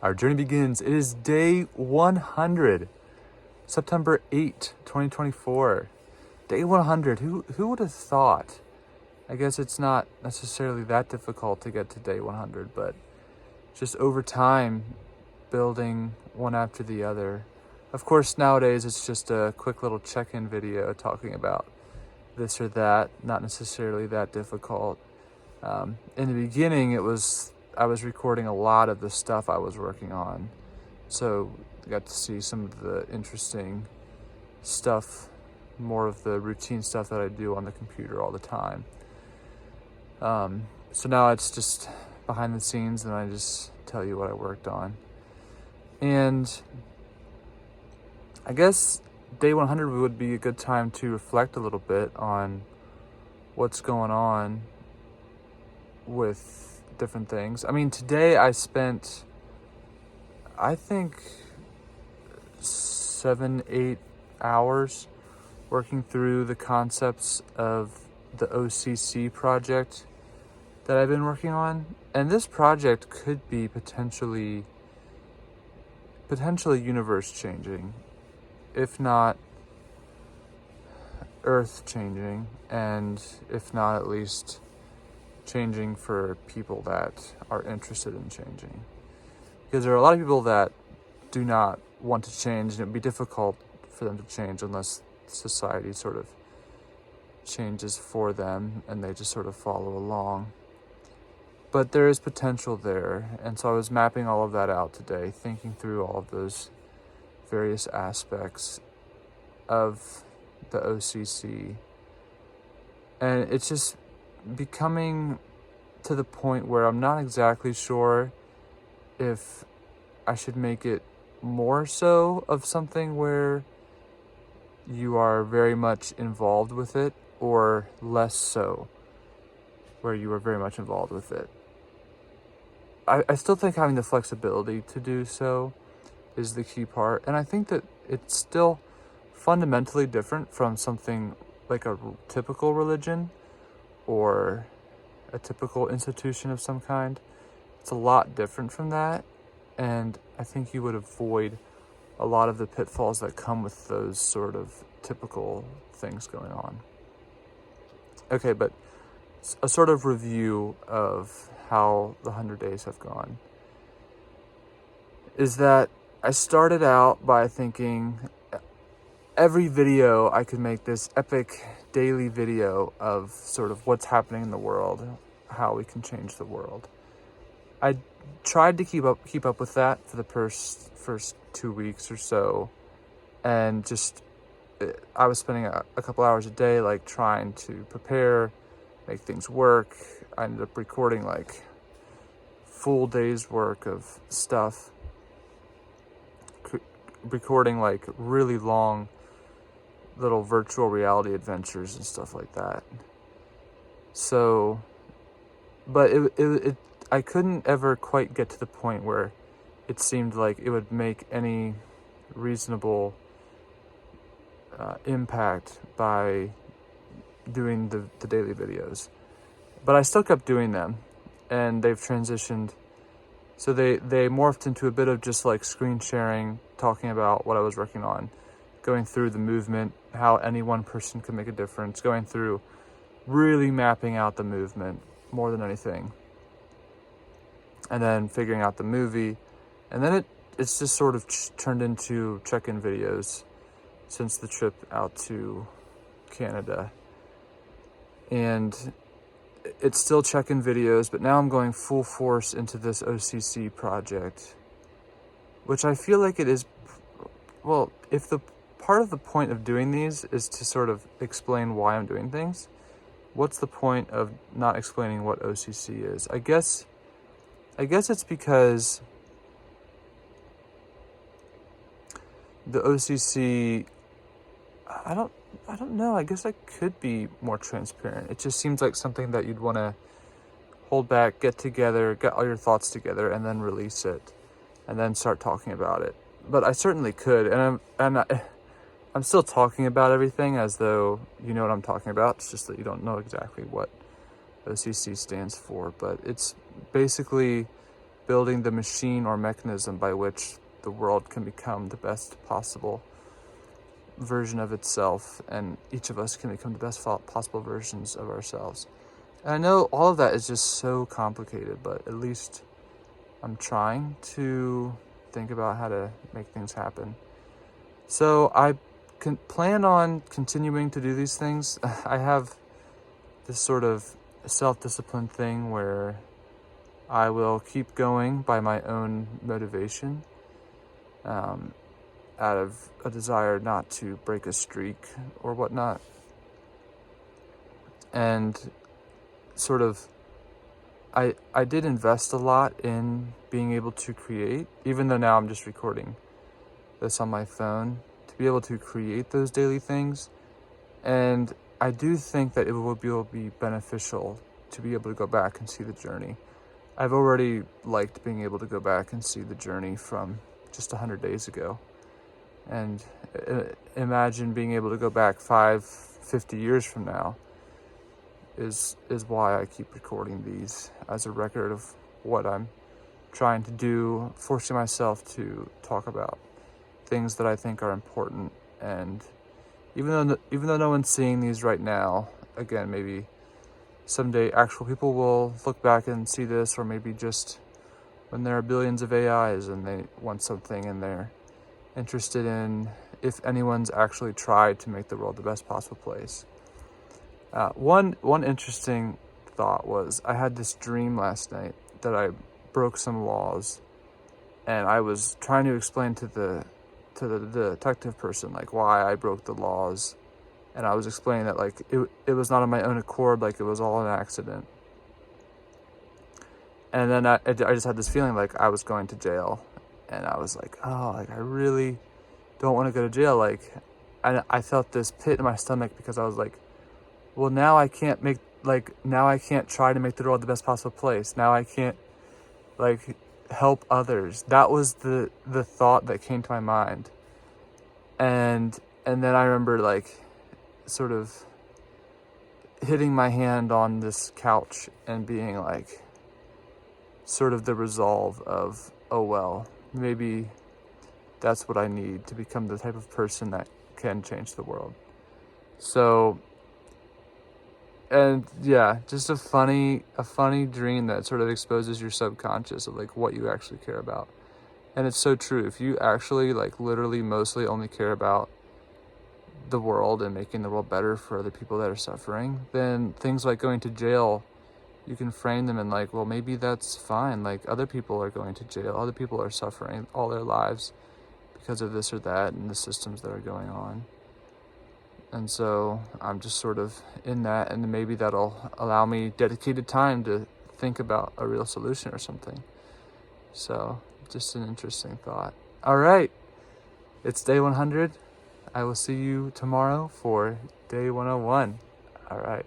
Our journey begins. It is day 100, September 8, 2024. Day 100. Who would have thought? I guess it's not necessarily that difficult to get to day 100, but just over time, building one after the other. Of course, nowadays it's just a quick little check-in video talking about this or that, not necessarily that difficult. In the beginning, I was recording a lot of the stuff I was working on, so I got to see some of the interesting stuff, more of the routine stuff that I do on the computer all the time. So now it's just behind the scenes, and I just tell you what I worked on. And I guess day 100 would be a good time to reflect a little bit on what's going on with different things. I mean, today I spent, I think, 7-8 hours working through the concepts of the OCC project that I've been working on. And this project could be potentially universe changing, if not earth changing, and if not at least changing for people that are interested in changing. Because there are a lot of people that do not want to change, and it would be difficult for them to change unless society sort of changes for them and they just sort of follow along. But there is potential there, and so I was mapping all of that out today, thinking through all of those various aspects of the OCC. And it's just becoming to the point where I'm not exactly sure if I should make it more so of something where you are very much involved with it, or less so where you are very much involved with it. I still think having the flexibility to do so is the key part, and I think that it's still fundamentally different from something like a typical religion or a typical institution of some kind. It's a lot different from that, and I think you would avoid a lot of the pitfalls that come with those sort of typical things going on. Okay, but a sort of review of how the 100 days have gone is that I started out by thinking every video I could make this epic daily video of sort of what's happening in the world, how we can change the world. I tried to keep up with that for the first 2 weeks or so, and just I was spending a couple hours a day like trying to prepare, make things work. I ended up recording like full days work of stuff, recording like really long little virtual reality adventures and stuff like that. So, but I couldn't ever quite get to the point where it seemed like it would make any reasonable impact by doing the daily videos. But I still kept doing them, and they've transitioned. So they morphed into a bit of just like screen sharing, talking about what I was working on, going through the movement, how any one person could make a difference, going through really mapping out the movement more than anything, and then figuring out the movie. And then it's just sort of turned into check-in videos since the trip out to Canada. And it's still check-in videos, but now I'm going full force into this OCC project, which I feel like it is, well, if the part of the point of doing these is to sort of explain why I'm doing things, what's the point of not explaining what OCC is? I guess it's because the OCC, I don't know. I guess I could be more transparent. It just seems like something that you'd want to hold back, get together, get all your thoughts together, and then release it, and then start talking about it. But I certainly could, and I'm still talking about everything as though you know what I'm talking about. It's just that you don't know exactly what OCC stands for. But it's basically building the machine or mechanism by which the world can become the best possible version of itself, and each of us can become the best possible versions of ourselves. And I know all of that is just so complicated, but at least I'm trying to think about how to make things happen. So I plan on continuing to do these things. I have this sort of self-discipline thing where I will keep going by my own motivation, out of a desire not to break a streak or whatnot. And sort of, I did invest a lot in being able to create, even though now I'm just recording this on my phone, to be able to create those daily things. And I do think that it will be beneficial to be able to go back and see the journey. I've already liked being able to go back and see the journey from just 100 days ago. And imagine being able to go back 50 years from now is why I keep recording these as a record of what I'm trying to do, forcing myself to talk about things that I think are important. And even though no one's seeing these right now, again, maybe someday actual people will look back and see this, or maybe just when there are billions of AIs and they want something and they're interested in if anyone's actually tried to make the world the best possible place. One interesting thought was I had this dream last night that I broke some laws, and I was trying to explain to the detective person like why I broke the laws, and I was explaining that like it was not on my own accord, like it was all an accident. And then I just had this feeling like I was going to jail, and I was like, oh, like I really don't want to go to jail. Like, and I felt this pit in my stomach because I was like, well, now I can't try to make the world the best possible place. Now I can't like help others. That was the thought that came to my mind. And then I remember like sort of hitting my hand on this couch and being like sort of the resolve of, oh well, maybe that's what I need to become the type of person that can change the world. So, and yeah, just a funny dream that sort of exposes your subconscious of like what you actually care about. And it's so true. If you actually like literally mostly only care about the world and making the world better for other people that are suffering, then things like going to jail, you can frame them in like, well, maybe that's fine. Like other people are going to jail, other people are suffering all their lives because of this or that and the systems that are going on. And so I'm just sort of in that, and maybe that'll allow me dedicated time to think about a real solution or something. So just an interesting thought. All right, it's day 100. I will see you tomorrow for day 101. All right.